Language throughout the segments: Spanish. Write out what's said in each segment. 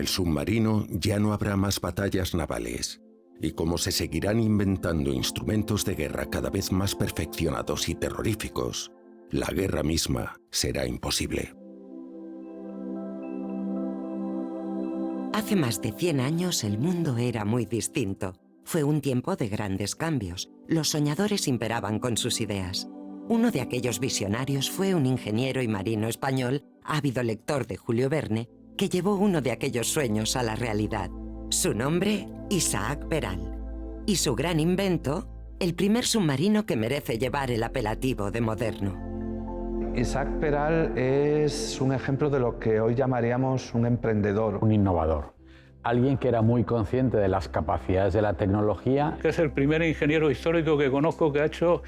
el submarino ya no habrá más batallas navales. Y como se seguirán inventando instrumentos de guerra cada vez más perfeccionados y terroríficos, la guerra misma será imposible. Hace más de 100 años el mundo era muy distinto. Fue un tiempo de grandes cambios. Los soñadores imperaban con sus ideas. Uno de aquellos visionarios fue un ingeniero y marino español, ávido lector de Julio Verne, que llevó uno de aquellos sueños a la realidad. Su nombre, Isaac Peral. Y su gran invento, el primer submarino que merece llevar el apelativo de moderno. Isaac Peral es un ejemplo de lo que hoy llamaríamos un emprendedor. Un innovador. Alguien que era muy consciente de las capacidades de la tecnología. Es el primer ingeniero histórico que conozco que ha hecho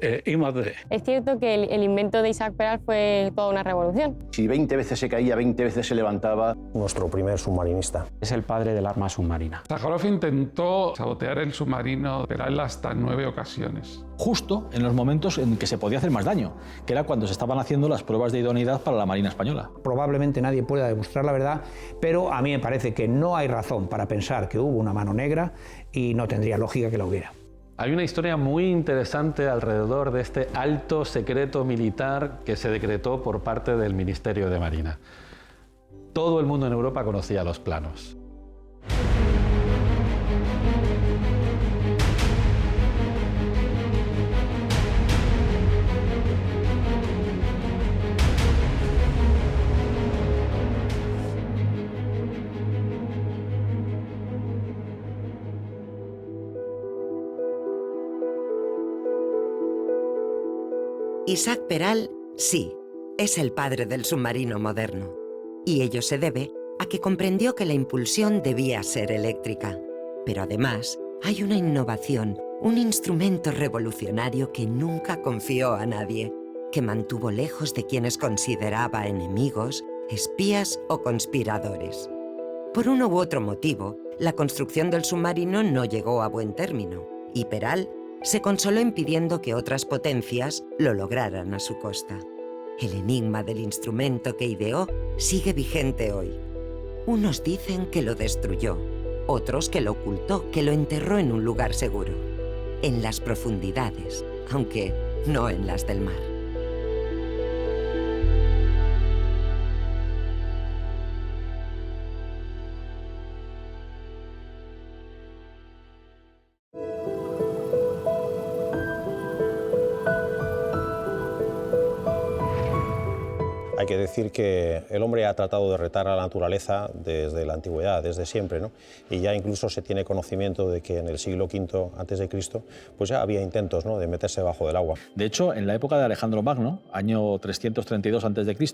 I+D. Es cierto que el invento de Isaac Peral fue toda una revolución. Si 20 veces se caía, 20 veces se levantaba. Nuestro primer submarinista. Es el padre del arma submarina. Sakharov intentó sabotear el submarino Peral hasta 9 ocasiones. Justo en los momentos en que se podía hacer más daño, que era cuando se estaban haciendo las pruebas de idoneidad para la Marina Española. Probablemente nadie pueda demostrar la verdad, pero a mí me parece que no hay razón para pensar que hubo una mano negra y no tendría lógica que la hubiera. Hay una historia muy interesante alrededor de este alto secreto militar que se decretó por parte del Ministerio de Marina. Todo el mundo en Europa conocía los planos. Isaac Peral, sí, es el padre del submarino moderno. Y ello se debe a que comprendió que la impulsión debía ser eléctrica. Pero además, hay una innovación, un instrumento revolucionario que nunca confió a nadie, que mantuvo lejos de quienes consideraba enemigos, espías o conspiradores. Por uno u otro motivo, la construcción del submarino no llegó a buen término, y Peral se consoló impidiendo que otras potencias lo lograran a su costa. El enigma del instrumento que ideó sigue vigente hoy. Unos dicen que lo destruyó, otros que lo ocultó, que lo enterró en un lugar seguro, en las profundidades, aunque no en las del mar. Hay que decir que el hombre ha tratado de retar a la naturaleza desde la antigüedad, desde siempre, ¿no? Y ya incluso se tiene conocimiento de que en el siglo V a.C. pues ya había intentos, ¿no?, de meterse bajo del agua. De hecho, en la época de Alejandro Magno, año 332 a.C.,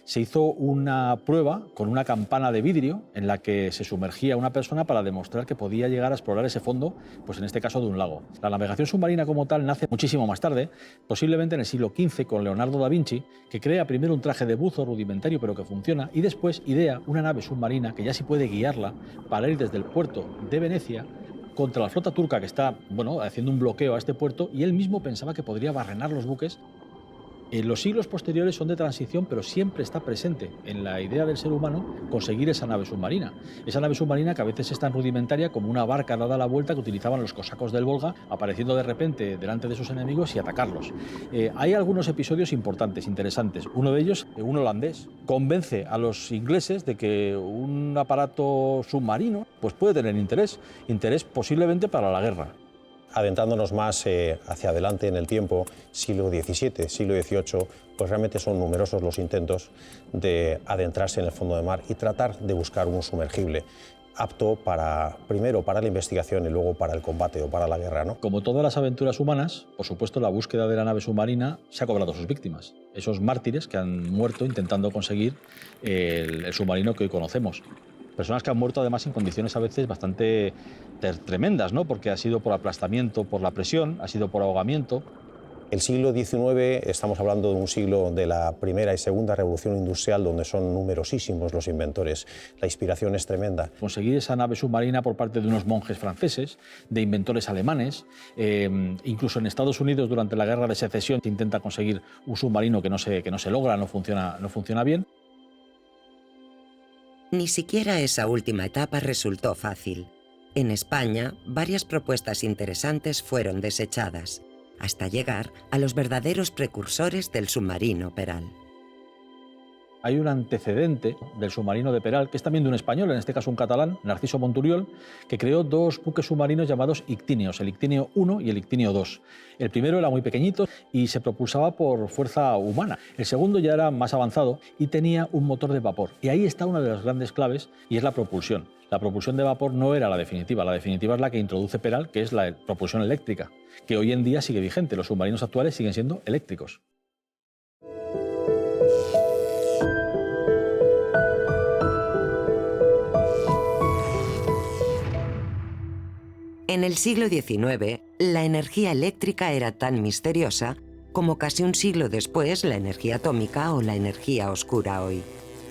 se hizo una prueba con una campana de vidrio en la que se sumergía una persona para demostrar que podía llegar a explorar ese fondo, pues en este caso de un lago. La navegación submarina como tal nace muchísimo más tarde, posiblemente en el siglo XV con Leonardo da Vinci, que crea primero un traje de buzo rudimentario pero que funciona, y después idea una nave submarina que ya sí puede guiarla para ir desde el puerto de Venecia contra la flota turca que está, bueno, haciendo un bloqueo a este puerto, y él mismo pensaba que podría barrenar los buques. Los siglos posteriores son de transición, pero siempre está presente en la idea del ser humano conseguir esa nave submarina. Esa nave submarina que a veces es tan rudimentaria como una barca dada la vuelta que utilizaban los cosacos del Volga, apareciendo de repente delante de sus enemigos y atacarlos. Hay algunos episodios importantes, interesantes. Uno de ellos, un holandés, convence a los ingleses de que un aparato submarino pues puede tener interés posiblemente para la guerra. Adentrándonos más hacia adelante en el tiempo, siglo XVII, siglo XVIII, pues realmente son numerosos los intentos de adentrarse en el fondo del mar y tratar de buscar un sumergible apto primero para la investigación y luego para el combate o para la guerra, ¿no? Como todas las aventuras humanas, por supuesto, la búsqueda de la nave submarina se ha cobrado sus víctimas, esos mártires que han muerto intentando conseguir el submarino que hoy conocemos. Personas que han muerto además en condiciones a veces bastante tremendas, ¿no? Porque ha sido por aplastamiento, por la presión, ha sido por ahogamiento. El siglo XIX, estamos hablando de un siglo de la primera y segunda revolución industrial, donde son numerosísimos los inventores. La inspiración es tremenda. Conseguir esa nave submarina por parte de unos monjes franceses, de inventores alemanes, incluso en Estados Unidos durante la Guerra de Secesión se intenta conseguir un submarino que no se logra, no funciona bien. Ni siquiera esa última etapa resultó fácil. En España, varias propuestas interesantes fueron desechadas, hasta llegar a los verdaderos precursores del submarino Peral. Hay un antecedente del submarino de Peral, que es también de un español, en este caso un catalán, Narciso Monturiol, que creó dos buques submarinos llamados ictíneos, el Ictíneo I y el Ictíneo II. El primero era muy pequeñito y se propulsaba por fuerza humana. El segundo ya era más avanzado y tenía un motor de vapor. Y ahí está una de las grandes claves, y es la propulsión. La propulsión de vapor no era la definitiva es la que introduce Peral, que es la propulsión eléctrica, que hoy en día sigue vigente. Los submarinos actuales siguen siendo eléctricos. En el siglo XIX, la energía eléctrica era tan misteriosa como casi un siglo después la energía atómica o la energía oscura hoy.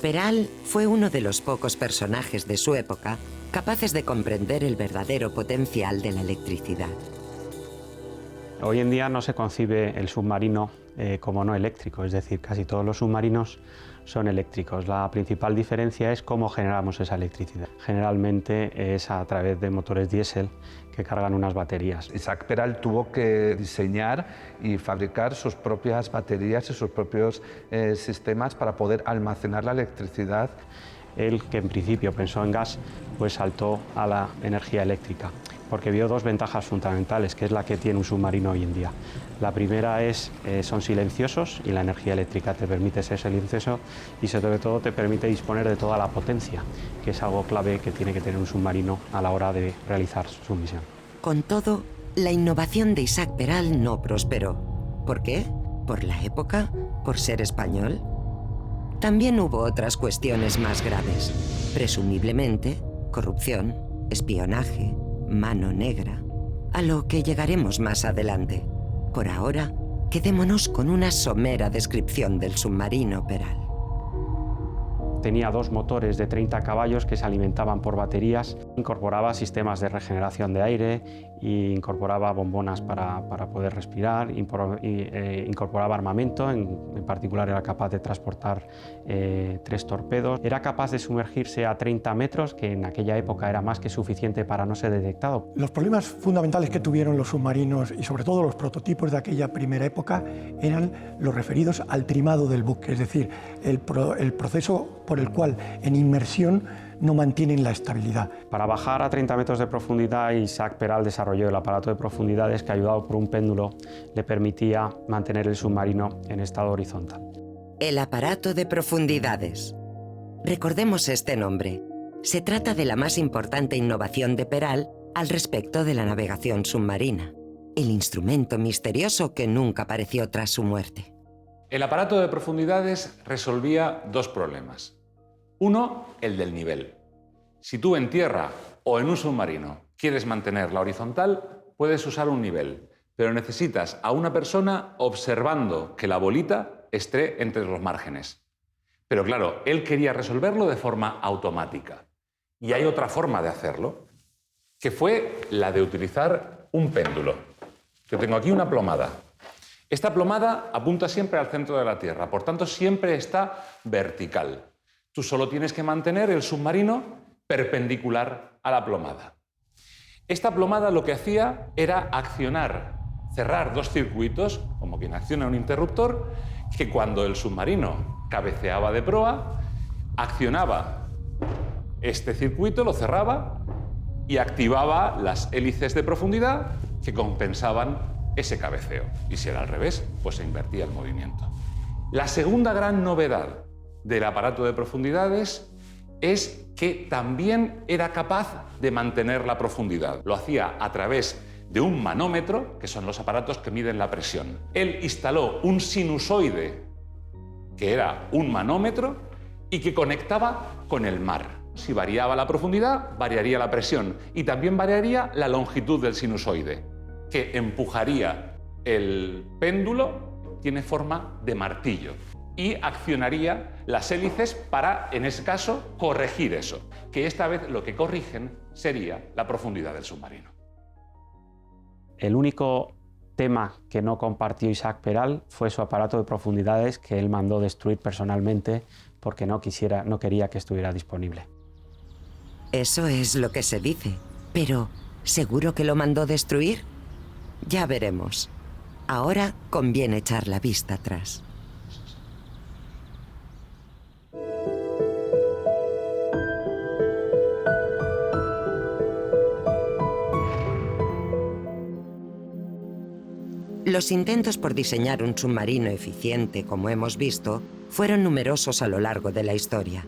Peral fue uno de los pocos personajes de su época capaces de comprender el verdadero potencial de la electricidad. Hoy en día no se concibe el submarino como no eléctrico, es decir, casi todos los submarinos son eléctricos. La principal diferencia es cómo generamos esa electricidad. Generalmente es a través de motores diésel que cargan unas baterías. Isaac Peral tuvo que diseñar y fabricar sus propias baterías y sus propios sistemas para poder almacenar la electricidad. Él, que en principio pensó en gas, pues saltó a la energía eléctrica, porque vio dos ventajas fundamentales, que es la que tiene un submarino hoy en día. La primera es, son silenciosos y la energía eléctrica te permite ser silencioso y sobre todo te permite disponer de toda la potencia, que es algo clave que tiene que tener un submarino a la hora de realizar su misión. Con todo, la innovación de Isaac Peral no prosperó. ¿Por qué? ¿Por la época? ¿Por ser español? También hubo otras cuestiones más graves. Presumiblemente, corrupción, espionaje, mano negra, a lo que llegaremos más adelante. Por ahora, quedémonos con una somera descripción del submarino Peral. Tenía dos motores de 30 caballos que se alimentaban por baterías, incorporaba sistemas de regeneración de aire, e incorporaba bombonas para poder respirar, incorporaba armamento, en particular era capaz de transportar 3 torpedos. Era capaz de sumergirse a 30 metros, que en aquella época era más que suficiente para no ser detectado. Los problemas fundamentales que tuvieron los submarinos y sobre todo los prototipos de aquella primera época eran los referidos al trimado del buque, es decir, el proceso por el cual en inmersión no mantienen la estabilidad. Para bajar a 30 metros de profundidad, Isaac Peral desarrolló el aparato de profundidades que, ayudado por un péndulo, le permitía mantener el submarino en estado horizontal. El aparato de profundidades. Recordemos este nombre. Se trata de la más importante innovación de Peral al respecto de la navegación submarina. El instrumento misterioso que nunca apareció tras su muerte. El aparato de profundidades resolvía dos problemas. Uno, el del nivel. Si tú en tierra o en un submarino quieres mantenerla horizontal, puedes usar un nivel, pero necesitas a una persona observando que la bolita esté entre los márgenes. Pero claro, él quería resolverlo de forma automática. Y hay otra forma de hacerlo, que fue la de utilizar un péndulo. Yo tengo aquí una plomada. Esta plomada apunta siempre al centro de la Tierra, por tanto siempre está vertical. Tú solo tienes que mantener el submarino perpendicular a la plomada. Esta plomada lo que hacía era accionar, cerrar dos circuitos, como quien acciona un interruptor, que cuando el submarino cabeceaba de proa, accionaba este circuito, lo cerraba y activaba las hélices de profundidad que compensaban ese cabeceo. Y si era al revés, pues se invertía el movimiento. La segunda gran novedad del aparato de profundidades es que también era capaz de mantener la profundidad. Lo hacía a través de un manómetro, que son los aparatos que miden la presión. Él instaló un sinusoide, que era un manómetro, y que conectaba con el mar. Si variaba la profundidad, variaría la presión y también variaría la longitud del sinusoide, que empujaría el péndulo, tiene forma de martillo, y accionaría las hélices para, en ese caso, corregir eso, que esta vez lo que corrigen sería la profundidad del submarino. El único tema que no compartió Isaac Peral fue su aparato de profundidades, que él mandó destruir personalmente porque no quería que estuviera disponible. Eso es lo que se dice. Pero, ¿seguro que lo mandó destruir? Ya veremos. Ahora conviene echar la vista atrás. Los intentos por diseñar un submarino eficiente, como hemos visto, fueron numerosos a lo largo de la historia.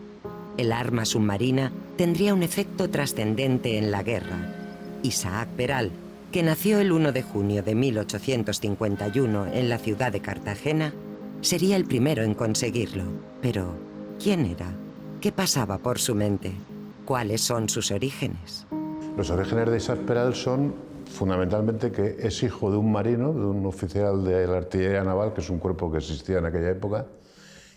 El arma submarina tendría un efecto trascendente en la guerra. Isaac Peral, que nació el 1 de junio de 1851 en la ciudad de Cartagena, sería el primero en conseguirlo. Pero, ¿quién era? ¿Qué pasaba por su mente? ¿Cuáles son sus orígenes? Los orígenes de Isaac Peral son fundamentalmente que es hijo de un marino, de un oficial de la artillería naval, que es un cuerpo que existía en aquella época,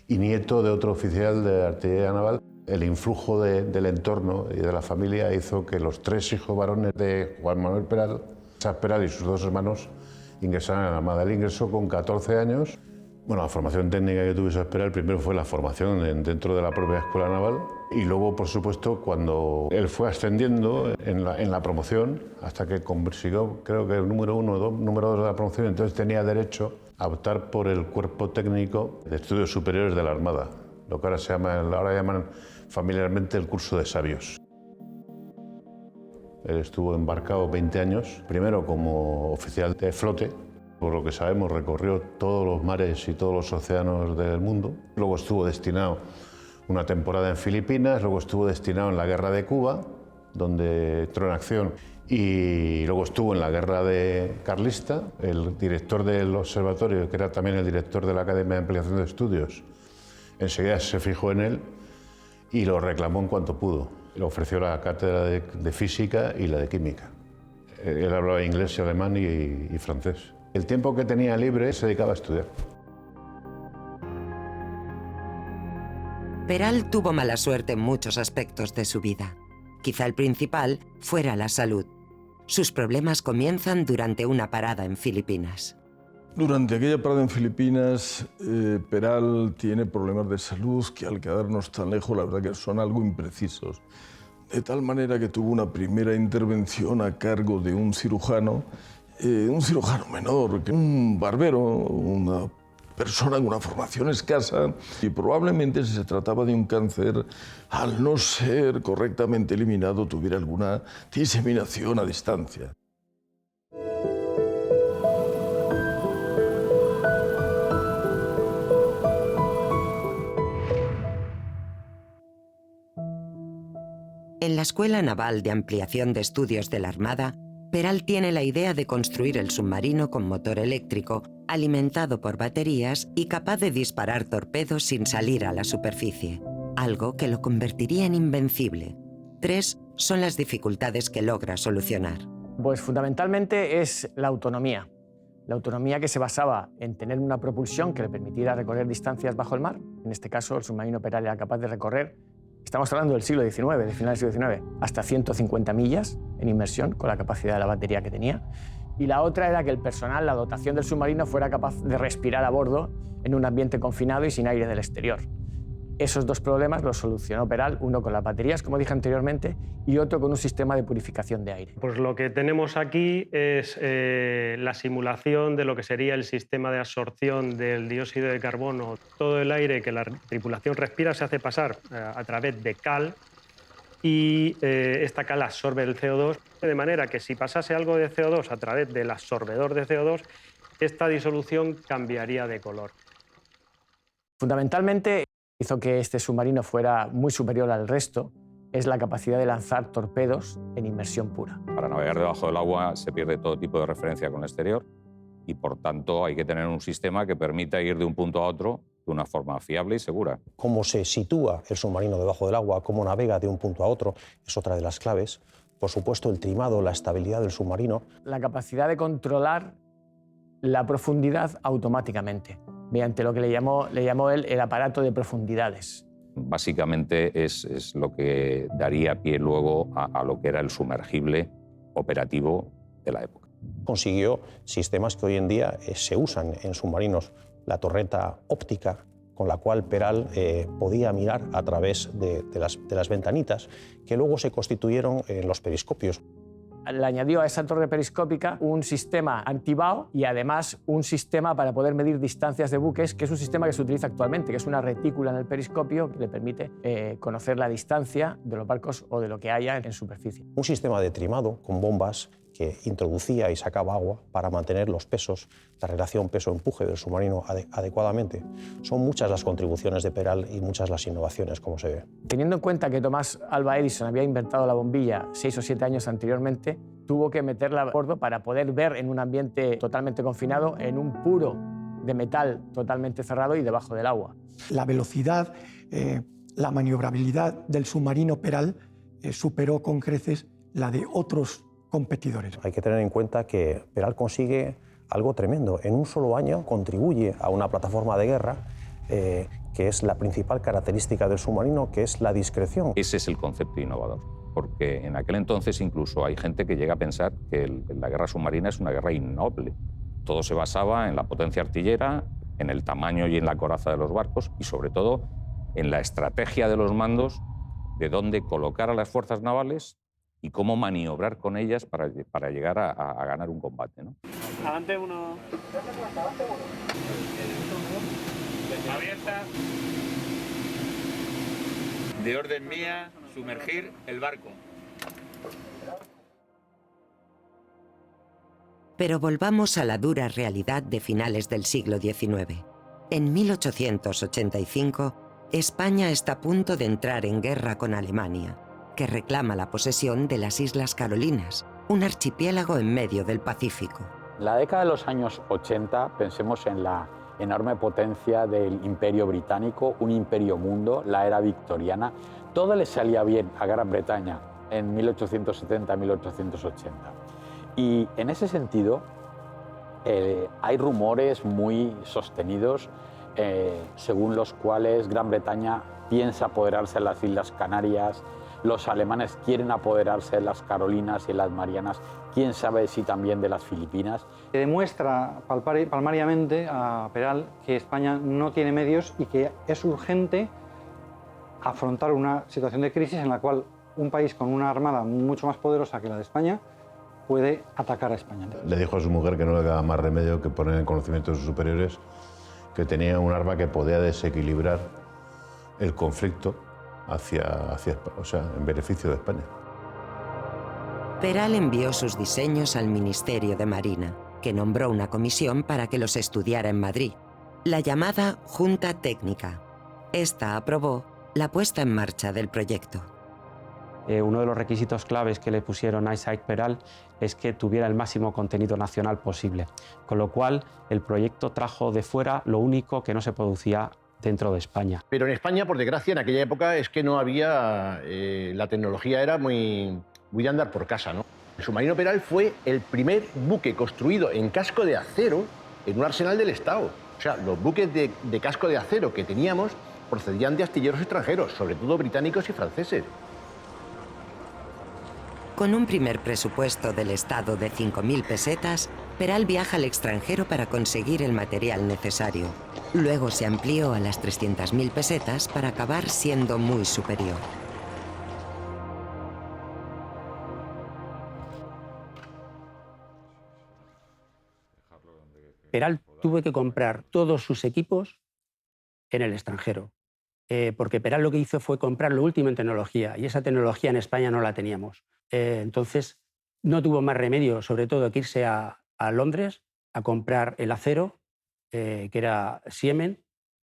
y nieto de otro oficial de la artillería naval. El influjo del entorno y de la familia hizo que los tres hijos varones de Juan Manuel Peral, Isaac Peral y sus dos hermanos, ingresaran a la Armada. Él ingresó con 14 años. Bueno, la formación técnica que tuvo Isaac Peral primero fue la formación dentro de la propia Escuela Naval y luego, por supuesto, cuando él fue ascendiendo en la promoción hasta que consiguió, creo que el número 1 o número 2 de la promoción, entonces tenía derecho a optar por el cuerpo técnico de estudios superiores de la Armada, lo que ahora llaman familiarmente el curso de sabios. Él estuvo embarcado 20 años, primero como oficial de flote. Por lo que sabemos, recorrió todos los mares y todos los océanos del mundo. Luego estuvo destinado una temporada en Filipinas, luego estuvo destinado en la Guerra de Cuba, donde entró en acción, y luego estuvo en la Guerra de Carlista. El director del observatorio, que era también el director de la Academia de Ampliación de Estudios, enseguida se fijó en él y lo reclamó en cuanto pudo. Le ofreció la cátedra de física y la de química. Él hablaba inglés, alemán y francés. El tiempo que tenía libre se dedicaba a estudiar. Peral tuvo mala suerte en muchos aspectos de su vida. Quizá el principal fuera la salud. Sus problemas comienzan durante una parada en Filipinas. Durante aquella parada en Filipinas, Peral tiene problemas de salud que, al quedarnos tan lejos, la verdad que son algo imprecisos. De tal manera que tuvo una primera intervención a cargo de un cirujano menor, un barbero, una persona con una formación escasa, y probablemente, si se trataba de un cáncer, al no ser correctamente eliminado, tuviera alguna diseminación a distancia. En la Escuela Naval de Ampliación de Estudios de la Armada, Peral tiene la idea de construir el submarino con motor eléctrico, alimentado por baterías y capaz de disparar torpedos sin salir a la superficie, algo que lo convertiría en invencible. 3 son las dificultades que logra solucionar. Pues fundamentalmente es la autonomía. La autonomía que se basaba en tener una propulsión que le permitiera recorrer distancias bajo el mar. En este caso, el submarino Peral era capaz de recorrer, estamos hablando del siglo XIX, del final del siglo XIX, hasta 150 millas en inmersión con la capacidad de la batería que tenía. Y la otra era que el personal, la dotación del submarino, fuera capaz de respirar a bordo en un ambiente confinado y sin aire del exterior. Esos dos problemas los solucionó Peral, uno con las baterías, como dije anteriormente, y otro con un sistema de purificación de aire. Pues lo que tenemos aquí es la simulación de lo que sería el sistema de absorción del dióxido de carbono. Todo el aire que la tripulación respira se hace pasar a través de cal, y esta cal absorbe el CO2, de manera que si pasase algo de CO2 a través del absorbedor de CO2, esta disolución cambiaría de color. Fundamentalmente, hizo que este submarino fuera muy superior al resto, es la capacidad de lanzar torpedos en inmersión pura. Para navegar debajo del agua se pierde todo tipo de referencia con el exterior y, por tanto, hay que tener un sistema que permita ir de un punto a otro de una forma fiable y segura. Cómo se sitúa el submarino debajo del agua, cómo navega de un punto a otro, es otra de las claves. Por supuesto, el trimado, la estabilidad del submarino. La capacidad de controlar la profundidad automáticamente, mediante lo que le llamó él el aparato de profundidades. Básicamente es lo que daría pie luego a lo que era el sumergible operativo de la época. Consiguió sistemas que hoy en día se usan en submarinos, la torreta óptica, con la cual Peral podía mirar a través de las ventanitas, que luego se constituyeron en los periscopios. Le añadió a esa torre periscópica un sistema antibao y además un sistema para poder medir distancias de buques, que es un sistema que se utiliza actualmente, que es una retícula en el periscopio que le permite conocer la distancia de los barcos o de lo que haya en superficie. Un sistema de trimado con bombas que introducía y sacaba agua para mantener los pesos, la relación peso-empuje del submarino adecuadamente. Son muchas las contribuciones de Peral y muchas las innovaciones, como se ve. Teniendo en cuenta que Thomas Alva Edison había inventado la bombilla 6 o 7 años anteriormente, tuvo que meterla a bordo para poder ver en un ambiente totalmente confinado, en un puro de metal totalmente cerrado y debajo del agua. La velocidad, la maniobrabilidad del submarino Peral superó con creces la de otros competidores. Hay que tener en cuenta que Peral consigue algo tremendo. En un solo año contribuye a una plataforma de guerra que es la principal característica del submarino, que es la discreción. Ese es el concepto innovador, porque en aquel entonces incluso hay gente que llega a pensar que la guerra submarina es una guerra innoble. Todo se basaba en la potencia artillera, en el tamaño y en la coraza de los barcos y sobre todo en la estrategia de los mandos, de dónde colocar a las fuerzas navales y cómo maniobrar con ellas para llegar a ganar un combate, ¿no? Adelante uno. Abierta. De orden mía, sumergir el barco. Pero volvamos a la dura realidad de finales del siglo XIX. En 1885, España está a punto de entrar en guerra con Alemania, que reclama la posesión de las Islas Carolinas, un archipiélago en medio del Pacífico. En la década de los años 80, pensemos en la enorme potencia del Imperio Británico, un imperio mundo, la era victoriana. Todo le salía bien a Gran Bretaña en 1870-1880. Y en ese sentido, hay rumores muy sostenidos según los cuales Gran Bretaña piensa apoderarse de las Islas Canarias, los alemanes quieren apoderarse de las Carolinas y las Marianas, quién sabe si también de las Filipinas. Demuestra palmariamente a Peral que España no tiene medios y que es urgente afrontar una situación de crisis en la cual un país con una armada mucho más poderosa que la de España puede atacar a España. Le dijo a su mujer que no le quedaba más remedio que poner en conocimiento de sus superiores que tenía un arma que podía desequilibrar el conflicto en beneficio de España. Peral envió sus diseños al Ministerio de Marina, que nombró una comisión para que los estudiara en Madrid, la llamada Junta Técnica. Esta aprobó la puesta en marcha del proyecto. Uno de los requisitos claves que le pusieron a Isaac Peral es que tuviera el máximo contenido nacional posible, con lo cual el proyecto trajo de fuera lo único que no se producía dentro de España. Pero en España, por desgracia, en aquella época es que no había... la tecnología era muy de andar por casa, ¿no? El submarino Peral fue el primer buque construido en casco de acero en un arsenal del Estado. O sea, los buques de casco de acero que teníamos procedían de astilleros extranjeros, sobre todo británicos y franceses. Con un primer presupuesto del Estado de 5.000 pesetas, Peral viaja al extranjero para conseguir el material necesario. Luego se amplió a las 300.000 pesetas para acabar siendo muy superior. Peral tuvo que comprar todos sus equipos en el extranjero, porque Peral lo que hizo fue comprar lo último en tecnología, y esa tecnología en España no la teníamos. Entonces no tuvo más remedio, sobre todo, que irse a Londres a comprar el acero, que era Siemens,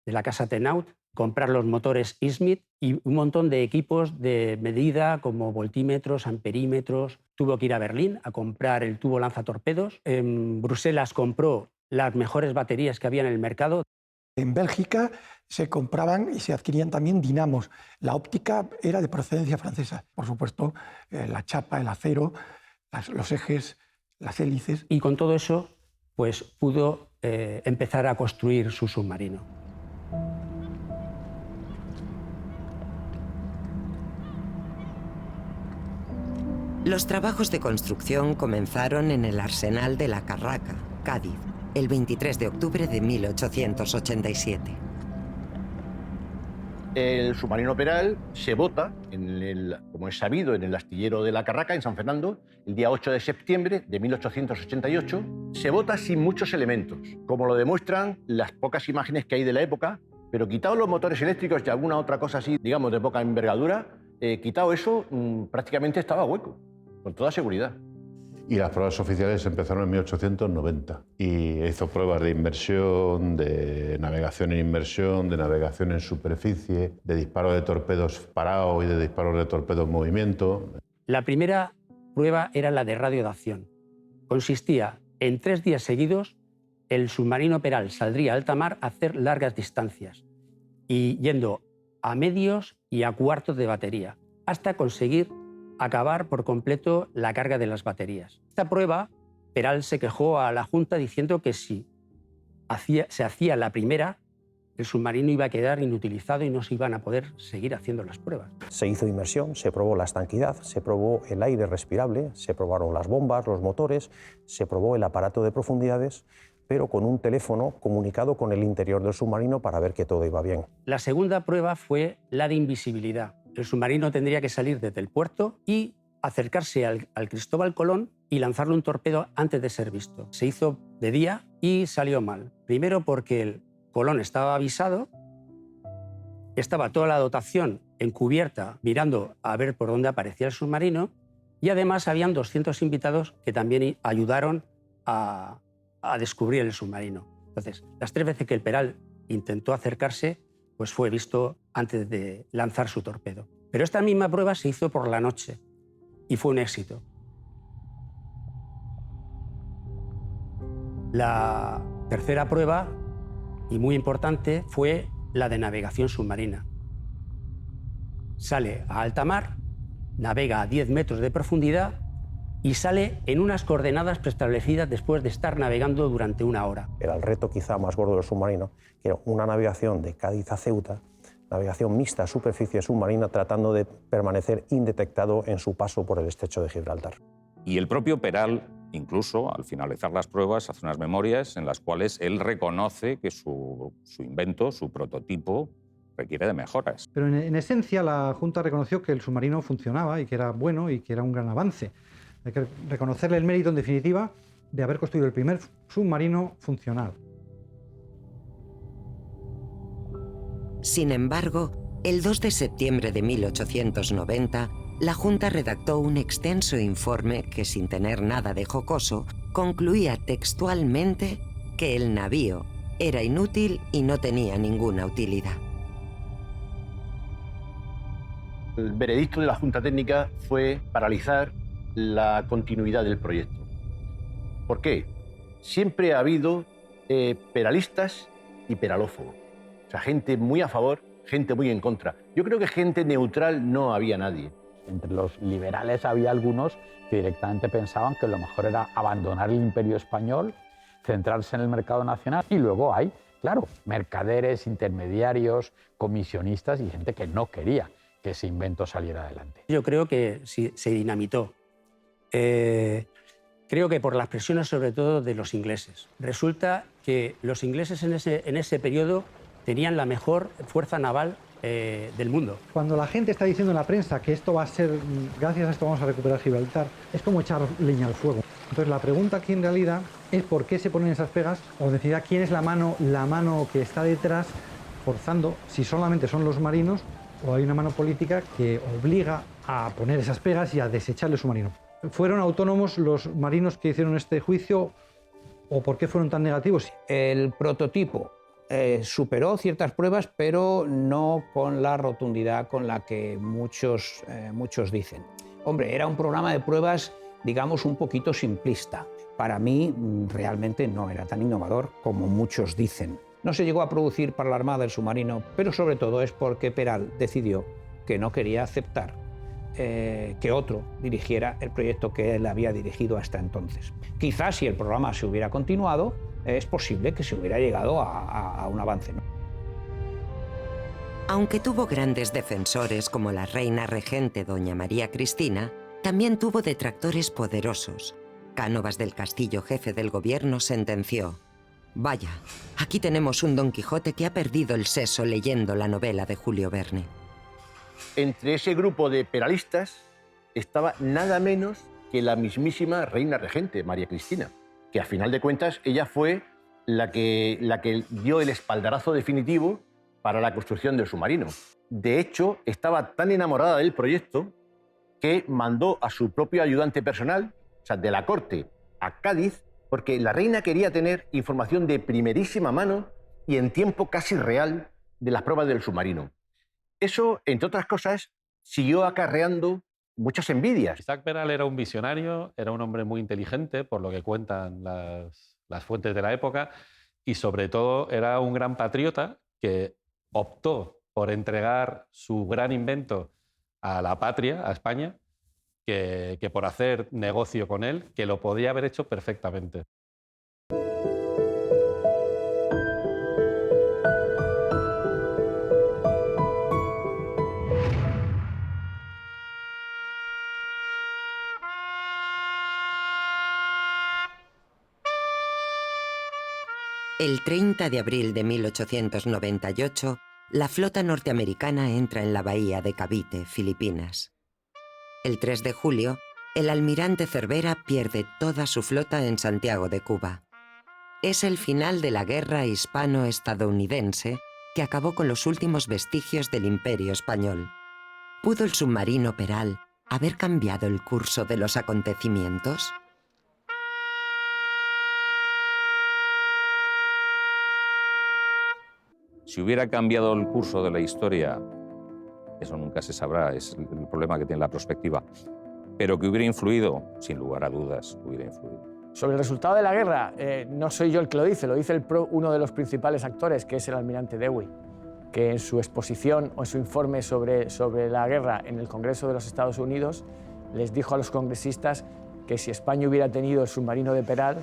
de la casa Tenaut, comprar los motores Smith y un montón de equipos de medida como voltímetros, amperímetros. Tuvo que ir a Berlín a comprar el tubo lanzatorpedos. En Bruselas compró las mejores baterías que había en el mercado. En Bélgica se compraban y se adquirían también dinamos. La óptica era de procedencia francesa. Por supuesto, la chapa, el acero, los ejes, las hélices. Y con todo eso, pues pudo empezar a construir su submarino. Los trabajos de construcción comenzaron en el arsenal de La Carraca, Cádiz, el 23 de octubre de 1887. El submarino Peral se bota, como es sabido, en el astillero de La Carraca, en San Fernando, el día 8 de septiembre de 1888. Se bota sin muchos elementos, como lo demuestran las pocas imágenes que hay de la época, pero quitados los motores eléctricos y alguna otra cosa así, digamos, de poca envergadura, quitado eso, prácticamente estaba hueco, con toda seguridad. Y las pruebas oficiales empezaron en 1890 y hizo pruebas de inmersión, de navegación en inmersión, de navegación en superficie, de disparo de torpedos parados y de disparos de torpedos en movimiento. La primera prueba era la de radio de acción. Consistía en 3 días seguidos, el submarino Peral saldría a alta mar a hacer largas distancias y yendo a medios y a cuartos de batería, hasta conseguir acabar por completo la carga de las baterías. Esta prueba, Peral se quejó a la Junta diciendo que si se hacía la primera, el submarino iba a quedar inutilizado y no se iban a poder seguir haciendo las pruebas. Se hizo inmersión, se probó la estanquidad, se probó el aire respirable, se probaron las bombas, los motores, se probó el aparato de profundidades, pero con un teléfono comunicado con el interior del submarino para ver que todo iba bien. La segunda prueba fue la de invisibilidad. El submarino tendría que salir desde el puerto y acercarse al Cristóbal Colón y lanzarle un torpedo antes de ser visto. Se hizo de día y salió mal. Primero porque el Colón estaba avisado, estaba toda la dotación encubierta mirando a ver por dónde aparecía el submarino y además habían 200 invitados que también ayudaron a descubrir el submarino. Entonces, las 3 veces que el Peral intentó acercarse, pues fue visto antes de lanzar su torpedo. Pero esta misma prueba se hizo por la noche y fue un éxito. La tercera prueba, y muy importante, fue la de navegación submarina. Sale a alta mar, navega a 10 metros de profundidad y sale en unas coordenadas preestablecidas después de estar navegando durante 1 hora. Era el reto quizá más gordo del submarino, que era una navegación de Cádiz a Ceuta, navegación mixta superficie submarina, tratando de permanecer indetectado en su paso por el estrecho de Gibraltar. Y el propio Peral, incluso al finalizar las pruebas, hace unas memorias en las cuales él reconoce que su invento, su prototipo, requiere de mejoras. Pero en esencia la Junta reconoció que el submarino funcionaba y que era bueno y que era un gran avance. Hay que reconocerle el mérito, en definitiva, de haber construido el primer submarino funcional. Sin embargo, el 2 de septiembre de 1890, la Junta redactó un extenso informe que, sin tener nada de jocoso, concluía textualmente que el navío era inútil y no tenía ninguna utilidad. El veredicto de la Junta Técnica fue paralizar la continuidad del proyecto. ¿Por qué? Siempre ha habido peralistas y peralófobos. O sea, gente muy a favor, gente muy en contra. Yo creo que gente neutral no había nadie. Entre los liberales había algunos que directamente pensaban que lo mejor era abandonar el imperio español, centrarse en el mercado nacional, y luego hay, claro, mercaderes, intermediarios, comisionistas y gente que no quería que ese invento saliera adelante. Yo creo que sí, se dinamitó. Creo que por las presiones sobre todo de los ingleses. Resulta que los ingleses en ese periodo tenían la mejor fuerza naval del mundo. Cuando la gente está diciendo en la prensa que esto va a ser, gracias a esto vamos a recuperar Gibraltar, es como echar leña al fuego. Entonces la pregunta aquí en realidad es por qué se ponen esas pegas, o decir quién es la mano que está detrás forzando, si solamente son los marinos o hay una mano política que obliga a poner esas pegas y a desechar el submarino. ¿Fueron autónomos los marinos que hicieron este juicio o por qué fueron tan negativos? El prototipo superó ciertas pruebas, pero no con la rotundidad con la que muchos dicen. Hombre, era un programa de pruebas, digamos, un poquito simplista. Para mí, realmente no era tan innovador como muchos dicen. No se llegó a producir para la Armada el submarino, pero sobre todo es porque Peral decidió que no quería aceptar que otro dirigiera el proyecto que él había dirigido hasta entonces. Quizás si el programa se hubiera continuado, es posible que se hubiera llegado a un avance, ¿no? Aunque tuvo grandes defensores como la reina regente doña María Cristina, también tuvo detractores poderosos. Cánovas del Castillo, jefe del gobierno, sentenció: «Vaya, aquí tenemos un Don Quijote que ha perdido el seso leyendo la novela de Julio Verne». Entre ese grupo de peralistas estaba nada menos que la mismísima reina regente, María Cristina, que a final de cuentas ella fue la que dio el espaldarazo definitivo para la construcción del submarino. De hecho, estaba tan enamorada del proyecto que mandó a su propio ayudante personal, o sea, de la corte, a Cádiz, porque la reina quería tener información de primerísima mano y en tiempo casi real de las pruebas del submarino. Eso, entre otras cosas, siguió acarreando muchas envidias. Isaac Peral era un visionario, era un hombre muy inteligente, por lo que cuentan las fuentes de la época, y sobre todo era un gran patriota que optó por entregar su gran invento a la patria, a España, que por hacer negocio con él, que lo podía haber hecho perfectamente. El 30 de abril de 1898, la flota norteamericana entra en la bahía de Cavite, Filipinas. El 3 de julio, el almirante Cervera pierde toda su flota en Santiago de Cuba. Es el final de la guerra hispano-estadounidense que acabó con los últimos vestigios del Imperio español. ¿Pudo el submarino Peral haber cambiado el curso de los acontecimientos? Si hubiera cambiado el curso de la historia, eso nunca se sabrá, es el problema que tiene la perspectiva. Pero que hubiera influido, sin lugar a dudas, hubiera influido. Sobre el resultado de la guerra, no soy yo el que lo dice uno de los principales actores, que es el almirante Dewey, que en su exposición o en su informe sobre la guerra en el Congreso de los Estados Unidos les dijo a los congresistas que si España hubiera tenido el submarino de Peral,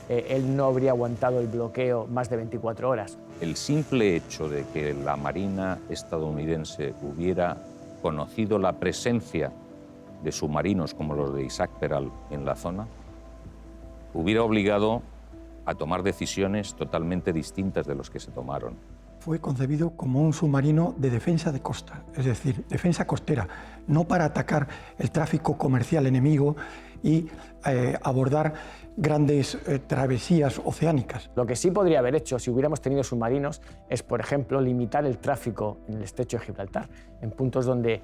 él no habría aguantado el bloqueo más de 24 horas. El simple hecho de que la Marina estadounidense hubiera conocido la presencia de submarinos como los de Isaac Peral en la zona, hubiera obligado a tomar decisiones totalmente distintas de los que se tomaron. Fue concebido como un submarino de defensa de costa, es decir, defensa costera, no para atacar el tráfico comercial enemigo y abordar grandes travesías oceánicas. Lo que sí podría haber hecho si hubiéramos tenido submarinos es, por ejemplo, limitar el tráfico en el estrecho de Gibraltar, en puntos donde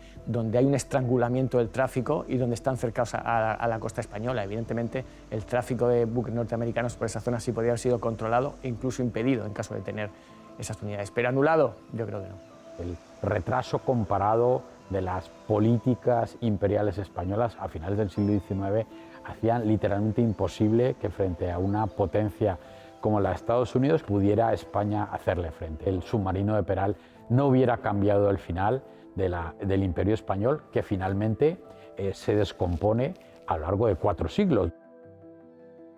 hay un estrangulamiento del tráfico y donde están cercanos a la costa española. Evidentemente, el tráfico de buques norteamericanos por esa zona sí podría haber sido controlado e incluso impedido en caso de tener esas unidades. Pero anulado, yo creo que no. El retraso comparado de las políticas imperiales españolas a finales del siglo XIX hacían literalmente imposible que frente a una potencia como la de Estados Unidos pudiera España hacerle frente. El submarino de Peral no hubiera cambiado el final del Imperio español, que finalmente se descompone a lo largo de 4 siglos.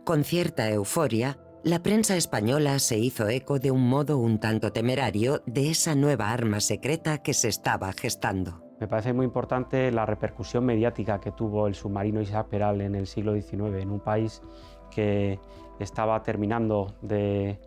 Con cierta euforia, la prensa española se hizo eco de un modo un tanto temerario de esa nueva arma secreta que se estaba gestando. Me parece muy importante la repercusión mediática que tuvo el submarino Isaac Peral en el siglo XIX, en un país que estaba terminando de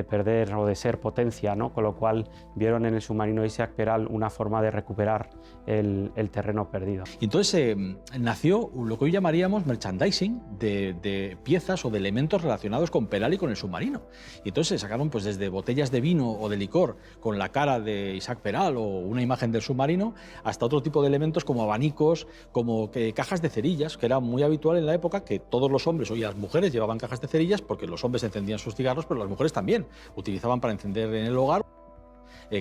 perder o de ser potencia, ¿no? Con lo cual vieron en el submarino Isaac Peral una forma de recuperar el terreno perdido. Y entonces nació lo que hoy llamaríamos merchandising de piezas o de elementos relacionados con Peral y con el submarino. Y entonces sacaron pues, desde botellas de vino o de licor con la cara de Isaac Peral o una imagen del submarino, hasta otro tipo de elementos como abanicos, como cajas de cerillas, que era muy habitual en la época que todos los hombres y las mujeres llevaban cajas de cerillas porque los hombres encendían sus cigarros, pero las mujeres también utilizaban para encender en el hogar.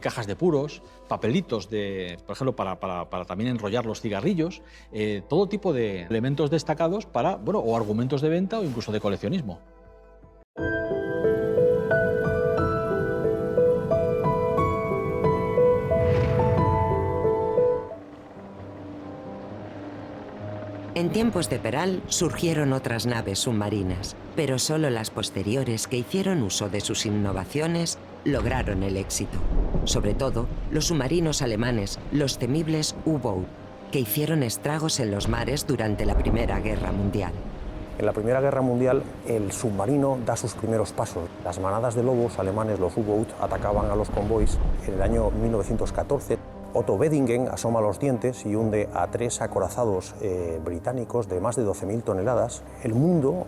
Cajas de puros, papelitos, por ejemplo, para también enrollar los cigarrillos, todo tipo de elementos destacados para, o argumentos de venta o incluso de coleccionismo. En tiempos de Peral surgieron otras naves submarinas, pero solo las posteriores que hicieron uso de sus innovaciones lograron el éxito. Sobre todo, los submarinos alemanes, los temibles U-Boot. que hicieron estragos en los mares durante la Primera Guerra Mundial. En la Primera Guerra Mundial, el submarino da sus primeros pasos. Las manadas de lobos alemanes, los U-Boot, atacaban a los convoys. En el año 1914, Otto Wedingen asoma los dientes y hunde a 3 acorazados británicos de más de 12.000 toneladas. El mundo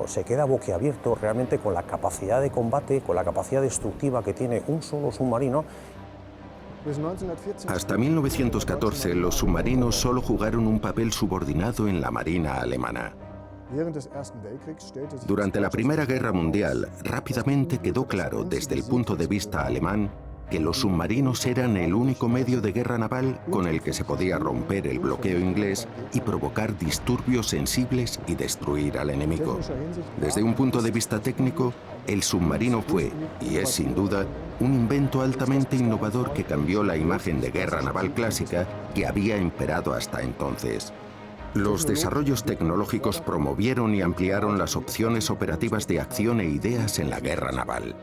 se queda boquiabierto realmente con la capacidad de combate, con la capacidad destructiva que tiene un solo submarino. Hasta 1914, los submarinos solo jugaron un papel subordinado en la marina alemana. Durante la Primera Guerra Mundial, rápidamente quedó claro desde el punto de vista alemán que los submarinos eran el único medio de guerra naval con el que se podía romper el bloqueo inglés y provocar disturbios sensibles y destruir al enemigo. Desde un punto de vista técnico, el submarino fue, y es sin duda, un invento altamente innovador que cambió la imagen de guerra naval clásica que había imperado hasta entonces. Los desarrollos tecnológicos promovieron y ampliaron las opciones operativas de acción e ideas en la guerra naval.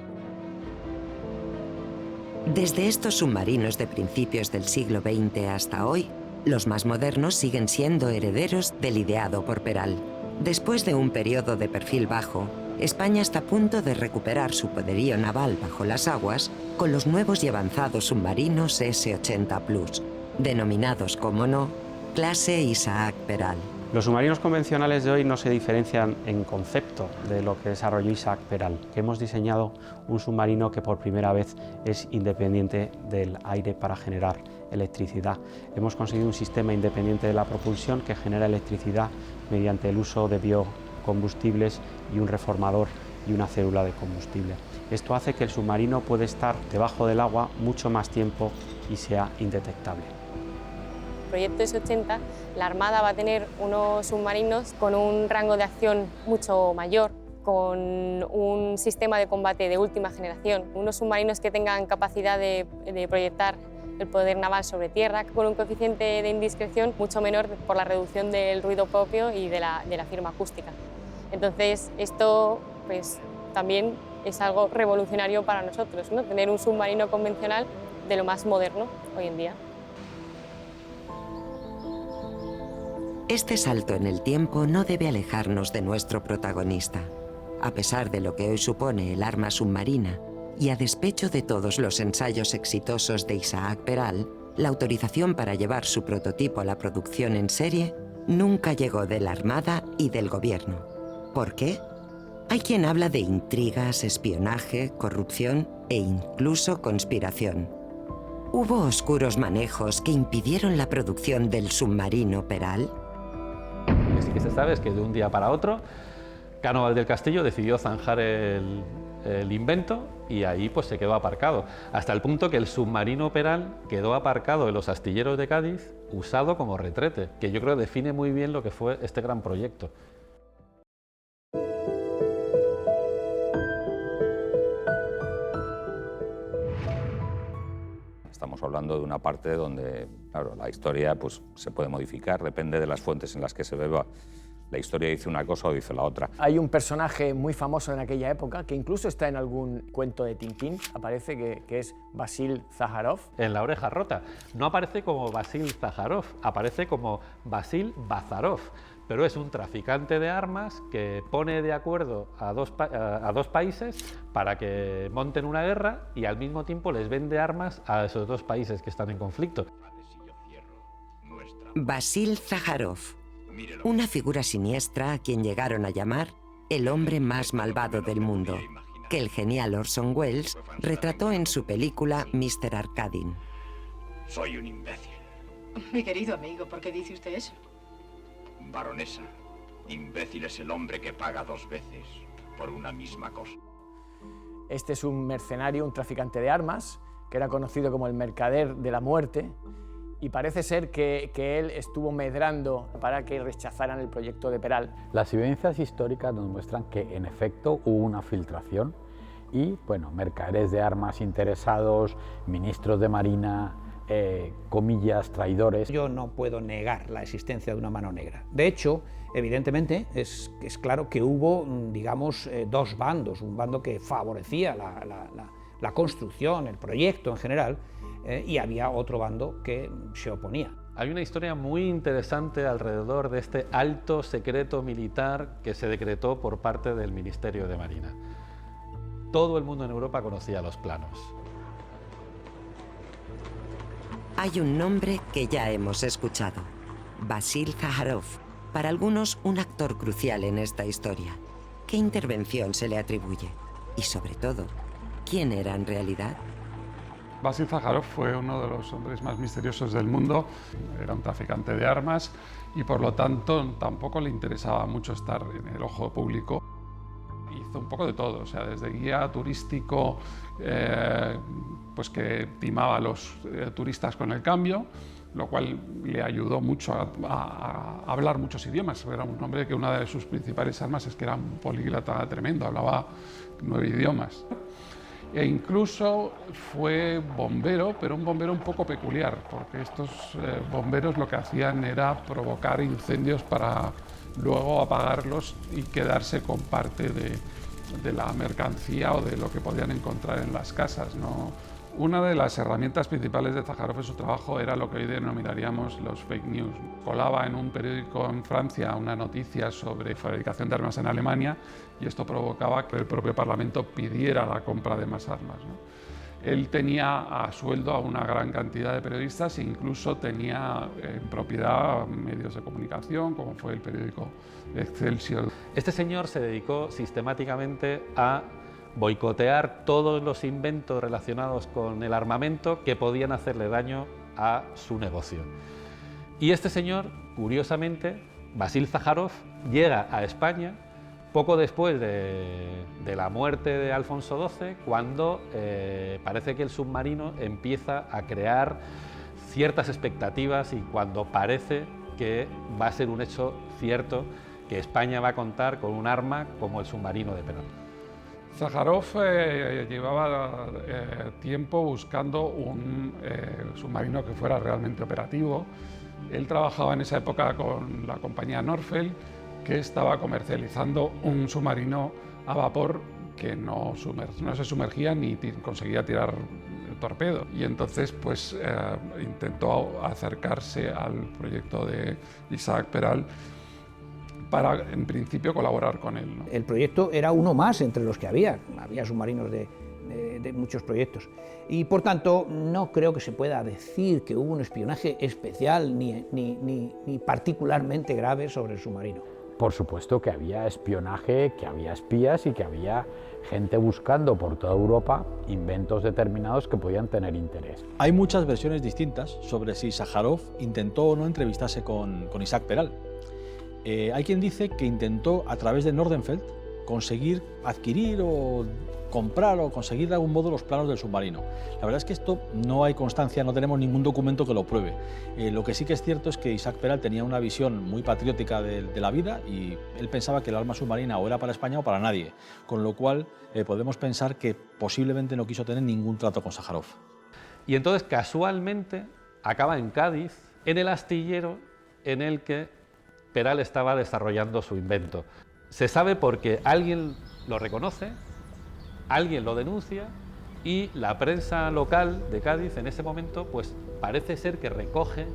Desde estos submarinos de principios del siglo XX hasta hoy, los más modernos siguen siendo herederos del ideado por Peral. Después de un periodo de perfil bajo, España está a punto de recuperar su poderío naval bajo las aguas con los nuevos y avanzados submarinos S-80 Plus, denominados, como no, clase Isaac Peral. Los submarinos convencionales de hoy no se diferencian en concepto de lo que desarrolló Isaac Peral, que hemos diseñado un submarino que por primera vez es independiente del aire para generar electricidad. Hemos conseguido un sistema independiente de la propulsión que genera electricidad mediante el uso de biocombustibles y un reformador y una célula de combustible. Esto hace que el submarino pueda estar debajo del agua mucho más tiempo y sea indetectable. Proyecto S-80, la Armada va a tener unos submarinos con un rango de acción mucho mayor, con un sistema de combate de última generación, unos submarinos que tengan capacidad de proyectar el poder naval sobre tierra, con un coeficiente de indiscreción mucho menor por la reducción del ruido propio y de la firma acústica. Entonces, esto pues, también es algo revolucionario para nosotros, ¿no? Tener un submarino convencional de lo más moderno hoy en día. Este salto en el tiempo no debe alejarnos de nuestro protagonista. A pesar de lo que hoy supone el arma submarina y a despecho de todos los ensayos exitosos de Isaac Peral, la autorización para llevar su prototipo a la producción en serie nunca llegó de la Armada y del Gobierno. ¿Por qué? Hay quien habla de intrigas, espionaje, corrupción e incluso conspiración. ¿Hubo oscuros manejos que impidieron la producción del submarino Peral? Lo que sí que se sabe es que de un día para otro, Cánovas del Castillo decidió zanjar el invento y ahí pues se quedó aparcado, hasta el punto que el submarino Peral quedó aparcado en los astilleros de Cádiz, usado como retrete, que yo creo define muy bien lo que fue este gran proyecto. Estamos hablando de una parte donde, claro, la historia pues, se puede modificar, depende de las fuentes en las que se beba. La historia dice una cosa o dice la otra. Hay un personaje muy famoso en aquella época, que incluso está en algún cuento de Tintín, aparece, que es Basil Zaharov. En La oreja rota. No aparece como Basil Zaharov, aparece como Basil Bazarov. Pero es un traficante de armas que pone de acuerdo a dos países para que monten una guerra y al mismo tiempo les vende armas a esos dos países que están en conflicto. Basil Zaharov, una figura siniestra a quien llegaron a llamar el hombre más malvado del mundo, que el genial Orson Welles retrató en su película Mr. Arkadin. Soy un imbécil. Mi querido amigo, ¿por qué dice usted eso? Baronesa, imbécil es el hombre que paga dos veces por una misma cosa. Este es un mercenario, un traficante de armas, que era conocido como el mercader de la muerte, y parece ser que él estuvo medrando para que rechazaran el proyecto de Peral. Las evidencias históricas nos muestran que, en efecto, hubo una filtración y, bueno, mercaderes de armas interesados, ministros de Marina, comillas, traidores. Yo no puedo negar la existencia de una mano negra. De hecho, evidentemente, es claro que hubo, digamos, dos bandos. Un bando que favorecía la construcción, el proyecto en general, y había otro bando que se oponía. Hay una historia muy interesante alrededor de este alto secreto militar que se decretó por parte del Ministerio de Marina. Todo el mundo en Europa conocía los planos. Hay un nombre que ya hemos escuchado, Vasil Zaharov, para algunos un actor crucial en esta historia. ¿Qué intervención se le atribuye? Y sobre todo, ¿quién era en realidad? Vasil Zaharov fue uno de los hombres más misteriosos del mundo. Era un traficante de armas y por lo tanto tampoco le interesaba mucho estar en el ojo público. Hizo un poco de todo, o sea, desde guía turístico, pues que timaba a los turistas con el cambio, lo cual le ayudó mucho a hablar muchos idiomas. Era un hombre que una de sus principales armas es que era un políglota tremendo, hablaba 9 idiomas. E incluso fue bombero, pero un bombero un poco peculiar, porque estos bomberos lo que hacían era provocar incendios para luego apagarlos y quedarse con parte de la mercancía o de lo que podían encontrar en las casas, ¿no? Una de las herramientas principales de Zaharov en su trabajo era lo que hoy denominaríamos los fake news. Colaba en un periódico en Francia una noticia sobre fabricación de armas en Alemania y esto provocaba que el propio Parlamento pidiera la compra de más armas, ¿no? Él tenía a sueldo a una gran cantidad de periodistas e incluso tenía en propiedad medios de comunicación, como fue el periódico Excelsior. Este señor se dedicó sistemáticamente a boicotear todos los inventos relacionados con el armamento que podían hacerle daño a su negocio. Y este señor, curiosamente, Vasil Zaharov, llega a España poco después de la muerte de Alfonso XII, cuando parece que el submarino empieza a crear ciertas expectativas y cuando parece que va a ser un hecho cierto que España va a contar con un arma como el submarino de Peral. Zaharov llevaba tiempo buscando un submarino que fuera realmente operativo. Él trabajaba en esa época con la compañía Norfeld, que estaba comercializando un submarino a vapor que no se sumergía ni conseguía tirar torpedo. Y entonces pues, intentó acercarse al proyecto de Isaac Peral para, en principio, colaborar con él, ¿no? El proyecto era uno más entre los que había submarinos de muchos proyectos. Y, por tanto, no creo que se pueda decir que hubo un espionaje especial ni particularmente grave sobre el submarino. Por supuesto que había espionaje, que había espías y que había gente buscando por toda Europa inventos determinados que podían tener interés. Hay muchas versiones distintas sobre si Zaharov intentó o no entrevistarse con Isaac Peral. Hay quien dice que intentó, a través de Nordenfeld, conseguir adquirir o comprar o conseguir de algún modo los planos del submarino. La verdad es que esto no hay constancia, no tenemos ningún documento que lo pruebe. Lo que sí que es cierto es que Isaac Peral tenía una visión muy patriótica de la vida y él pensaba que el arma submarina o era para España o para nadie, con lo cual podemos pensar que posiblemente no quiso tener ningún trato con Zaharov. Y entonces, casualmente, acaba en Cádiz, en el astillero en el que Peral estaba desarrollando su invento. Se sabe porque alguien lo reconoce, alguien lo denuncia y la prensa local de Cádiz en ese momento pues parece ser que recoge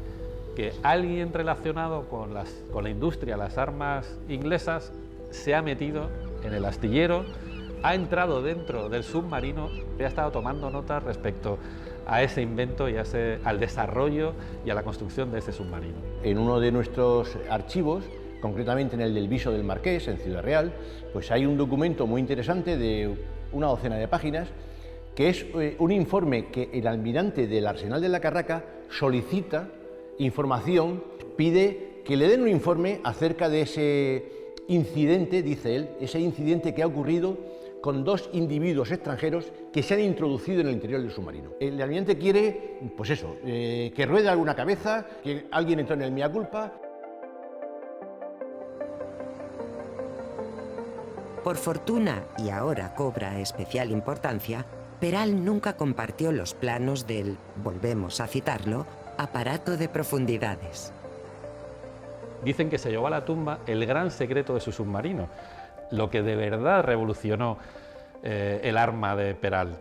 que alguien relacionado con la industria, las armas inglesas, se ha metido en el astillero, ha entrado dentro del submarino y ha estado tomando notas respecto a ese invento y al desarrollo y a la construcción de ese submarino. En uno de nuestros archivos, concretamente en el del Viso del Marqués, en Ciudad Real, pues hay un documento muy interesante de una docena de páginas, que es un informe que el almirante del Arsenal de la Carraca solicita información, pide que le den un informe acerca de ese incidente, dice él, ese incidente que ha ocurrido con 2 individuos extranjeros que se han introducido en el interior del submarino. El almirante quiere, pues eso, que ruede alguna cabeza, que alguien entró en el mea culpa. Por fortuna, y ahora cobra especial importancia, Peral nunca compartió los planos del, volvemos a citarlo, aparato de profundidades. Dicen que se llevó a la tumba el gran secreto de su submarino, lo que de verdad revolucionó el arma de Peral.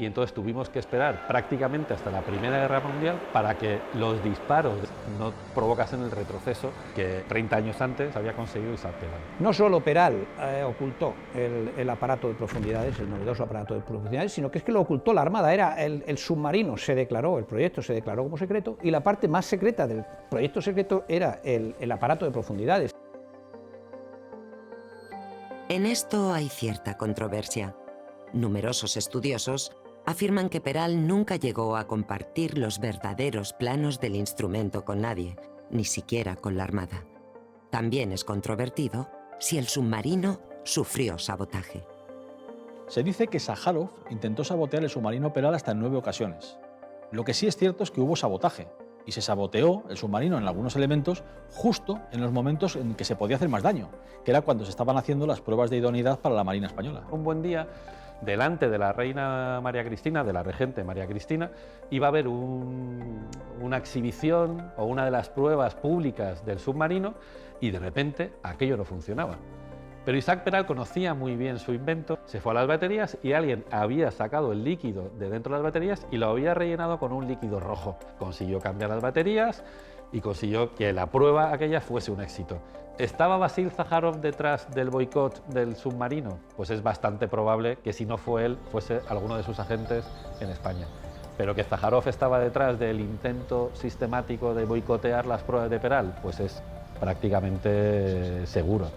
y entonces tuvimos que esperar prácticamente hasta la Primera Guerra Mundial para que los disparos no provocasen el retroceso que 30 años antes había conseguido Isaac Peral. No solo Peral ocultó el aparato de profundidades, el novedoso aparato de profundidades, sino que es que lo ocultó la Armada. Era el submarino, se declaró, el proyecto se declaró como secreto, y la parte más secreta del proyecto secreto era el aparato de profundidades. En esto hay cierta controversia. Numerosos estudiosos afirman que Peral nunca llegó a compartir los verdaderos planos del instrumento con nadie, ni siquiera con la Armada. También es controvertido si el submarino sufrió sabotaje. Se dice que Sájarov intentó sabotear el submarino Peral hasta en 9 ocasiones. Lo que sí es cierto es que hubo sabotaje, y se saboteó el submarino en algunos elementos justo en los momentos en que se podía hacer más daño, que era cuando se estaban haciendo las pruebas de idoneidad para la Marina Española. Un buen día, delante de la reina María Cristina, de la regente María Cristina, iba a haber una exhibición o una de las pruebas públicas del submarino y de repente aquello no funcionaba. Pero Isaac Peral conocía muy bien su invento, se fue a las baterías y alguien había sacado el líquido de dentro de las baterías y lo había rellenado con un líquido rojo. Consiguió cambiar las baterías y consiguió que la prueba aquella fuese un éxito. ¿Estaba Vasil Sájarov detrás del boicot del submarino? Pues es bastante probable que si no fue él, fuese alguno de sus agentes en España. Pero que Sájarov estaba detrás del intento sistemático de boicotear las pruebas de Peral, pues es prácticamente seguro.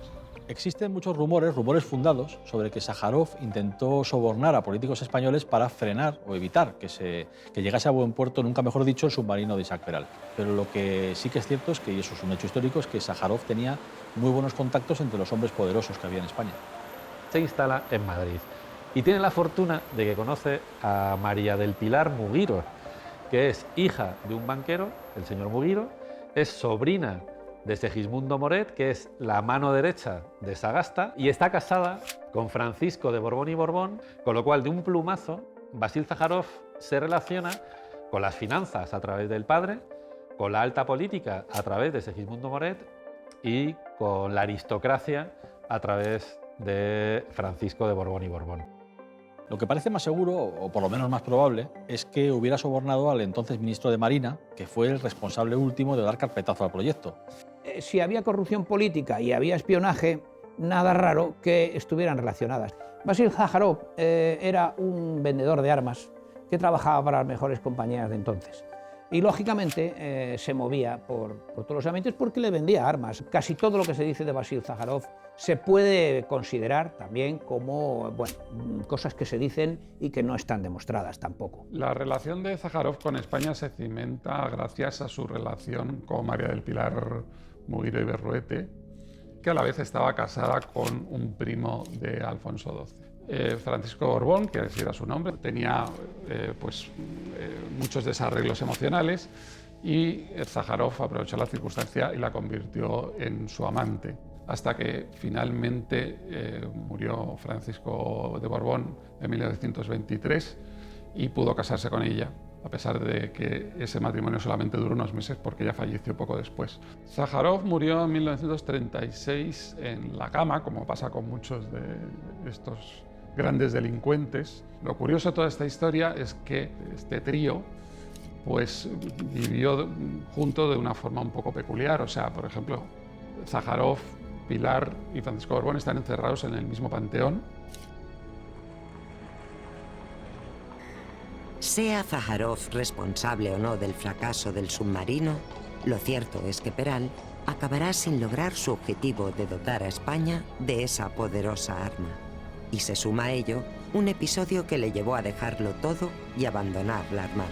Existen muchos rumores fundados, sobre que Sájarov intentó sobornar a políticos españoles para frenar o evitar que llegase a buen puerto, nunca mejor dicho, el submarino de Isaac Peral. Pero lo que sí que es cierto es que, y eso es un hecho histórico, es que Sájarov tenía muy buenos contactos entre los hombres poderosos que había en España. Se instala en Madrid y tiene la fortuna de que conoce a María del Pilar Muguiro, que es hija de un banquero, el señor Muguiro, es sobrina de Segismundo Moret, que es la mano derecha de Sagasta, y está casada con Francisco de Borbón y Borbón, con lo cual, de un plumazo, Vasil Sájarov se relaciona con las finanzas a través del padre, con la alta política a través de Segismundo Moret y con la aristocracia a través de Francisco de Borbón y Borbón. Lo que parece más seguro, o por lo menos más probable, es que hubiera sobornado al entonces ministro de Marina, que fue el responsable último de dar carpetazo al proyecto. Si había corrupción política y había espionaje, nada raro que estuvieran relacionadas. Vasil Sájarov era un vendedor de armas que trabajaba para las mejores compañías de entonces. Y lógicamente se movía por todos los ambientes porque le vendía armas. Casi todo lo que se dice de Vasil Sájarov se puede considerar también como cosas que se dicen y que no están demostradas tampoco. La relación de Sájarov con España se cimenta gracias a su relación con María del Pilar Muguiro y Berruete, que a la vez estaba casada con un primo de Alfonso XII. Francisco Borbón, que así era su nombre, tenía muchos desarreglos emocionales y Sájarov aprovechó la circunstancia y la convirtió en su amante, hasta que finalmente murió Francisco de Borbón en 1923 y pudo casarse con ella, a pesar de que ese matrimonio solamente duró unos meses porque ella falleció poco después. Sájarov murió en 1936 en la cama, como pasa con muchos de estos grandes delincuentes. Lo curioso de toda esta historia es que este trío vivió junto de una forma un poco peculiar. O sea, por ejemplo, Sájarov, Pilar y Francisco Borbón están encerrados en el mismo panteón. Sea Sájarov responsable o no del fracaso del submarino, lo cierto es que Peral acabará sin lograr su objetivo de dotar a España de esa poderosa arma. Y se suma a ello un episodio que le llevó a dejarlo todo y abandonar la Armada.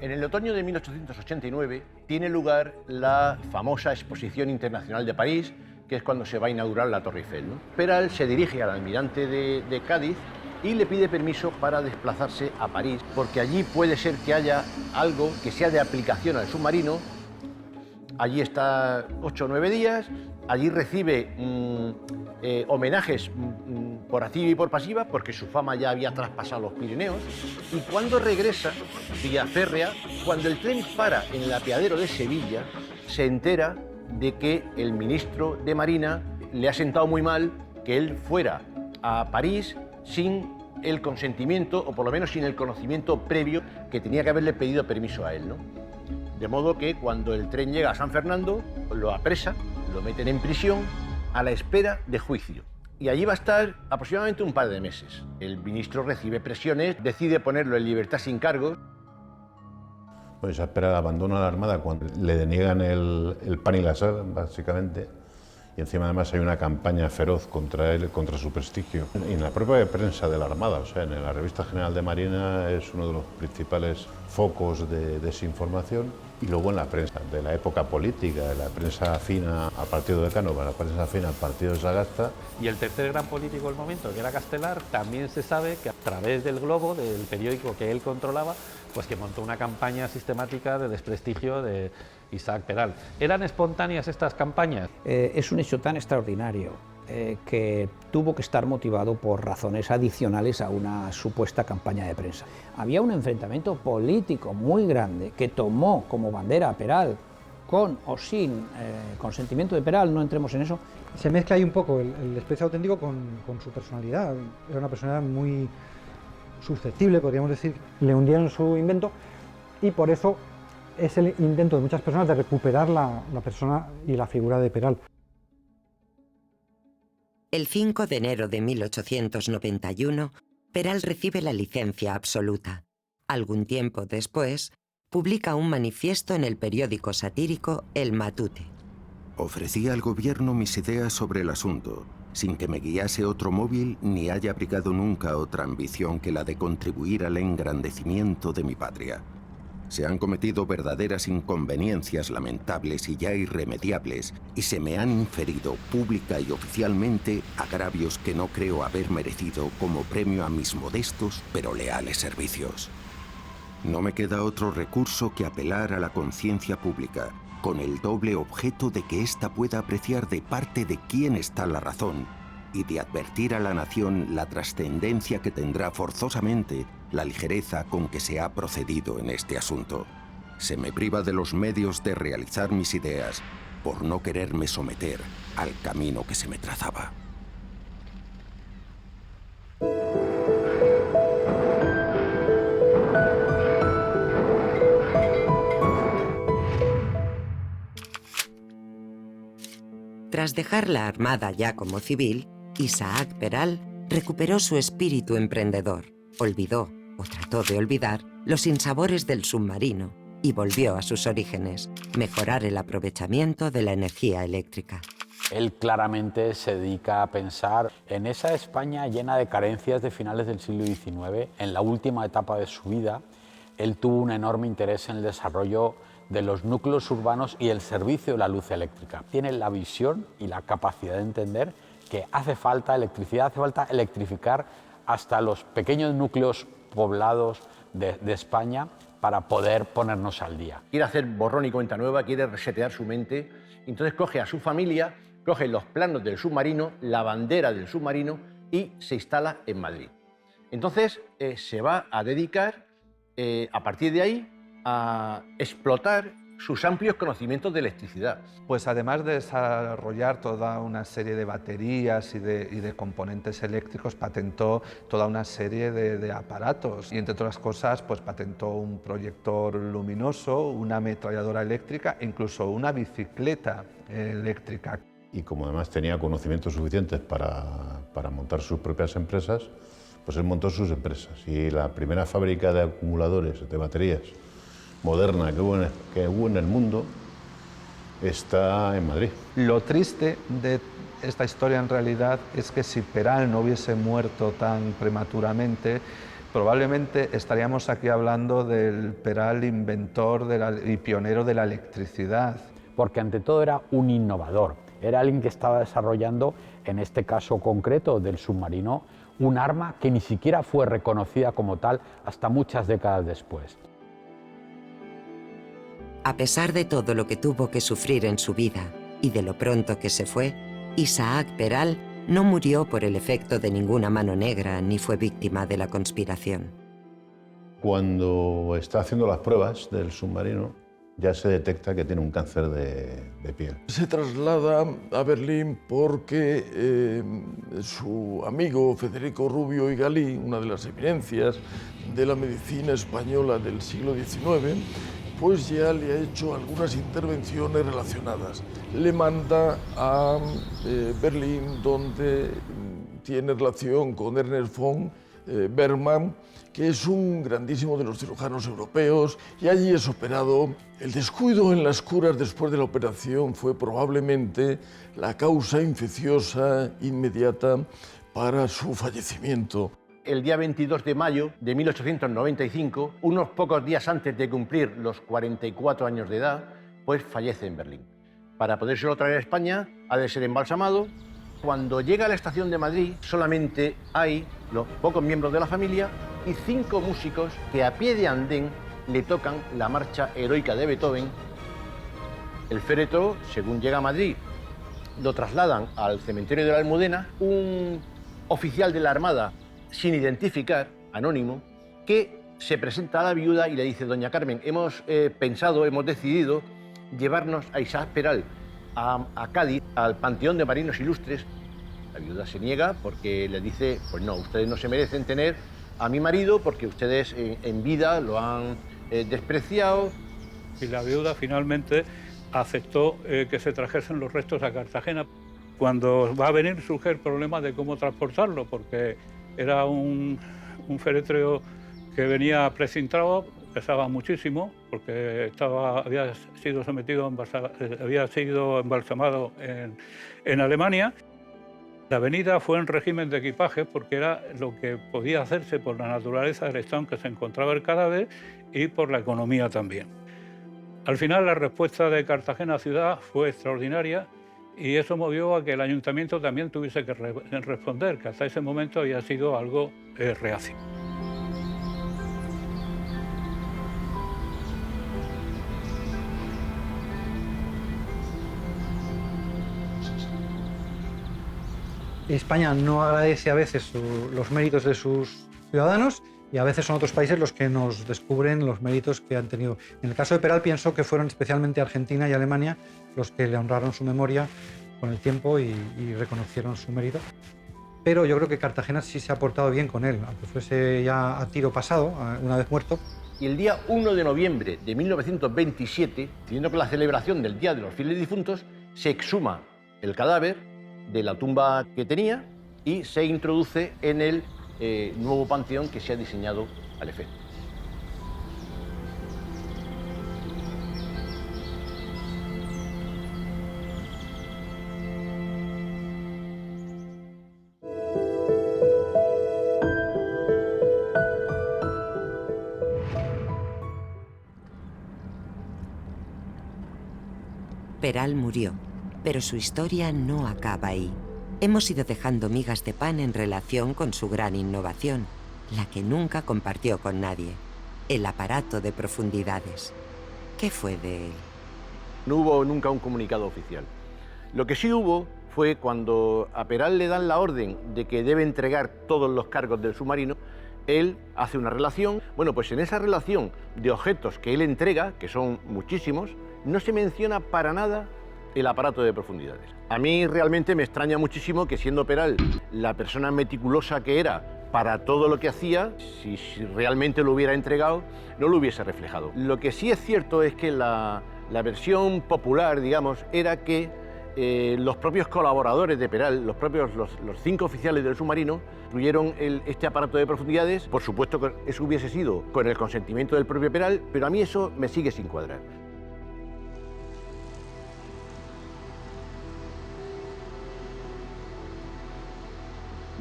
En el otoño de 1889 tiene lugar la famosa Exposición Internacional de París, que es cuando se va a inaugurar la Torre Eiffel, ¿no? Peral se dirige al almirante de Cádiz y le pide permiso para desplazarse a París, porque allí puede ser que haya algo que sea de aplicación al submarino. Allí está 8 o 9 días, allí recibe homenajes por activa y por pasiva, porque su fama ya había traspasado los Pirineos, y cuando regresa, vía férrea, cuando el tren para en el apeadero de Sevilla, se entera de que el ministro de Marina le ha sentado muy mal que él fuera a París sin el consentimiento, o por lo menos sin el conocimiento previo que tenía que haberle pedido permiso a él, ¿no? De modo que cuando el tren llega a San Fernando, lo apresan, lo meten en prisión a la espera de juicio. Y allí va a estar aproximadamente un par de meses. El ministro recibe presiones, decide ponerlo en libertad sin cargos. Pues Isaac Peral abandona la Armada cuando le deniegan el pan y la sal, básicamente. Y encima además hay una campaña feroz contra él, contra su prestigio. Y en la propia prensa de la Armada, o sea, en la Revista General de Marina es uno de los principales focos de desinformación. Y luego en la prensa de la época política, la prensa afina al partido de Cánova, la prensa afina al partido de Sagasta. Y el tercer gran político del momento, que era Castelar, también se sabe que a través del Globo, del periódico que él controlaba, pues que montó una campaña sistemática de desprestigio de Isaac Peral. ¿Eran espontáneas estas campañas? Es un hecho tan extraordinario que tuvo que estar motivado por razones adicionales a una supuesta campaña de prensa. Había un enfrentamiento político muy grande que tomó como bandera a Peral, con o sin consentimiento de Peral, no entremos en eso. Se mezcla ahí un poco el desprecio auténtico con su personalidad. Era una personalidad muy susceptible, podríamos decir. Le hundieron su invento y por eso es el intento de muchas personas de recuperar la persona y la figura de Peral. El 5 de enero de 1891, Peral recibe la licencia absoluta. Algún tiempo después, publica un manifiesto en el periódico satírico El Matute. Ofrecí al gobierno mis ideas sobre el asunto, sin que me guiase otro móvil ni haya abrigado nunca otra ambición que la de contribuir al engrandecimiento de mi patria. Se han cometido verdaderas inconveniencias lamentables y ya irremediables, y se me han inferido pública y oficialmente agravios que no creo haber merecido como premio a mis modestos pero leales servicios. No me queda otro recurso que apelar a la conciencia pública, con el doble objeto de que ésta pueda apreciar de parte de quién está la razón y de advertir a la nación la trascendencia que tendrá forzosamente la ligereza con que se ha procedido en este asunto. Se me priva de los medios de realizar mis ideas por no quererme someter al camino que se me trazaba. Tras dejar la Armada ya como civil, Isaac Peral recuperó su espíritu emprendedor, olvidó, o trató de olvidar, los sinsabores del submarino y volvió a sus orígenes, mejorar el aprovechamiento de la energía eléctrica. Él claramente se dedica a pensar en esa España llena de carencias de finales del siglo XIX. En la última etapa de su vida, él tuvo un enorme interés en el desarrollo de los núcleos urbanos y el servicio de la luz eléctrica. Tiene la visión y la capacidad de entender que hace falta electricidad, hace falta electrificar hasta los pequeños núcleos poblados de España para poder ponernos al día. Quiere hacer borrón y cuenta nueva, quiere resetear su mente, entonces coge a su familia, coge los planos del submarino, la bandera del submarino y se instala en Madrid. Entonces se va a dedicar, a partir de ahí, a explotar sus amplios conocimientos de electricidad. Pues además de desarrollar toda una serie de baterías y de componentes eléctricos, patentó toda una serie de aparatos y entre otras cosas pues patentó un proyector luminoso, una ametralladora eléctrica e incluso una bicicleta eléctrica. Y como además tenía conocimientos suficientes para montar sus propias empresas, pues él montó sus empresas y la primera fábrica de acumuladores, de baterías, moderna que hubo en el mundo está en Madrid. Lo triste de esta historia en realidad es que si Peral no hubiese muerto tan prematuramente, probablemente estaríamos aquí hablando del Peral inventor y pionero de la electricidad. Porque ante todo era un innovador, era alguien que estaba desarrollando, en este caso concreto del submarino, un arma que ni siquiera fue reconocida como tal hasta muchas décadas después. A pesar de todo lo que tuvo que sufrir en su vida y de lo pronto que se fue, Isaac Peral no murió por el efecto de ninguna mano negra ni fue víctima de la conspiración. Cuando está haciendo las pruebas del submarino, ya se detecta que tiene un cáncer de piel. Se traslada a Berlín porque su amigo Federico Rubio y Galí, una de las eminencias de la medicina española del siglo XIX, pues ya le ha hecho algunas intervenciones relacionadas. Le manda a Berlín, donde tiene relación con Ernest von Bergmann, que es un grandísimo de los cirujanos europeos, y allí es operado. El descuido en las curas después de la operación fue probablemente la causa infecciosa inmediata para su fallecimiento. El día 22 de mayo de 1895, unos pocos días antes de cumplir los 44 años de edad, pues fallece en Berlín. Para podérselo traer a España, ha de ser embalsamado. Cuando llega a la estación de Madrid, solamente hay los pocos miembros de la familia y 5 músicos que a pie de andén le tocan la marcha heroica de Beethoven. El féretro, según llega a Madrid, lo trasladan al cementerio de la Almudena. Un oficial de la Armada, sin identificar, anónimo, que se presenta a la viuda y le dice: doña Carmen, hemos decidido llevarnos a Isaac Peral a Cádiz, al Panteón de Marinos Ilustres. La viuda se niega porque le dice: pues no, ustedes no se merecen tener a mi marido porque ustedes en vida lo han despreciado. Y la viuda finalmente aceptó que se trajesen los restos a Cartagena. Cuando va a venir surge el problema de cómo transportarlo, porque era un féretro que venía precintado, pesaba muchísimo, porque había sido embalsamado en Alemania. La venida fue en régimen de equipaje porque era lo que podía hacerse por la naturaleza del estado en que se encontraba el cadáver y por la economía también. Al final la respuesta de Cartagena ciudad fue extraordinaria y eso movió a que el ayuntamiento también tuviese que responder, que hasta ese momento había sido algo reacio. España no agradece a veces los méritos de sus ciudadanos y a veces son otros países los que nos descubren los méritos que han tenido. En el caso de Peral pienso que fueron especialmente Argentina y Alemania los que le honraron su memoria con el tiempo y reconocieron su mérito. Pero yo creo que Cartagena sí se ha portado bien con él, aunque fuese ya a tiro pasado, una vez muerto. Y el día 1 de noviembre de 1927, siguiendo con la celebración del Día de los Fieles Difuntos, se exhuma el cadáver de la tumba que tenía y se introduce en el nuevo panteón que se ha diseñado al efecto. Peral murió, pero su historia no acaba ahí. Hemos ido dejando migas de pan en relación con su gran innovación, la que nunca compartió con nadie, el aparato de profundidades. ¿Qué fue de él? No hubo nunca un comunicado oficial. Lo que sí hubo fue cuando a Peral le dan la orden de que debe entregar todos los cargos del submarino, él hace una relación. Bueno, pues en esa relación de objetos que él entrega, que son muchísimos, no se menciona para nada el aparato de profundidades. A mí realmente me extraña muchísimo que, siendo Peral la persona meticulosa que era para todo lo que hacía, si realmente lo hubiera entregado, no lo hubiese reflejado. Lo que sí es cierto es que la versión popular, digamos, era que los propios colaboradores de Peral, los 5 oficiales del submarino, construyeron este aparato de profundidades. Por supuesto que eso hubiese sido con el consentimiento del propio Peral, pero a mí eso me sigue sin cuadrar.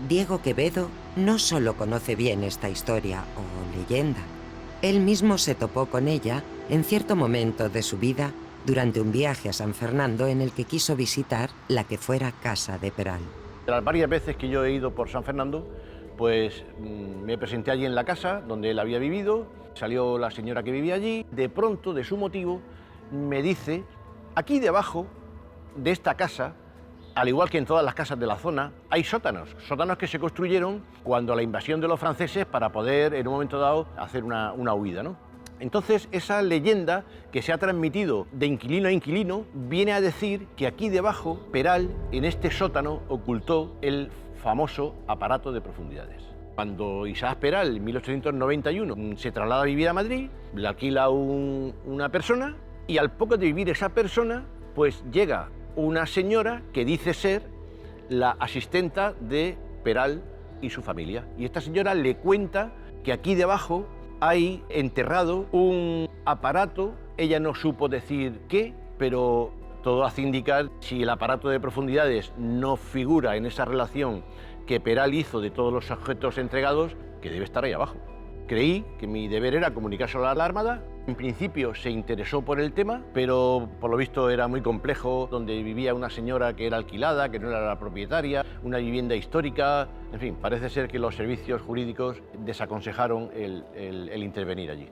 Diego Quevedo no solo conoce bien esta historia o leyenda, él mismo se topó con ella en cierto momento de su vida durante un viaje a San Fernando en el que quiso visitar la que fuera casa de Peral. De las varias veces que yo he ido por San Fernando, pues me presenté allí en la casa donde él había vivido, salió la señora que vivía allí, de pronto, de su motivo, me dice: aquí debajo de esta casa, al igual que en todas las casas de la zona, hay sótanos que se construyeron cuando la invasión de los franceses para poder, en un momento dado, hacer una huida, ¿no? Entonces, esa leyenda que se ha transmitido de inquilino a inquilino viene a decir que aquí debajo Peral, en este sótano, ocultó el famoso aparato de profundidades. Cuando Isaac Peral, en 1891, se traslada a vivir a Madrid, le alquila una persona y al poco de vivir esa persona, pues llega una señora que dice ser la asistenta de Peral y su familia. Y esta señora le cuenta que aquí debajo hay enterrado un aparato, ella no supo decir qué, pero todo hace indicar, si el aparato de profundidades no figura en esa relación que Peral hizo de todos los objetos entregados, que debe estar ahí abajo. Creí que mi deber era comunicárselo a la Armada. En principio se interesó por el tema, pero por lo visto era muy complejo, donde vivía una señora que era alquilada, que no era la propietaria, una vivienda histórica. En fin, parece ser que los servicios jurídicos desaconsejaron el intervenir allí.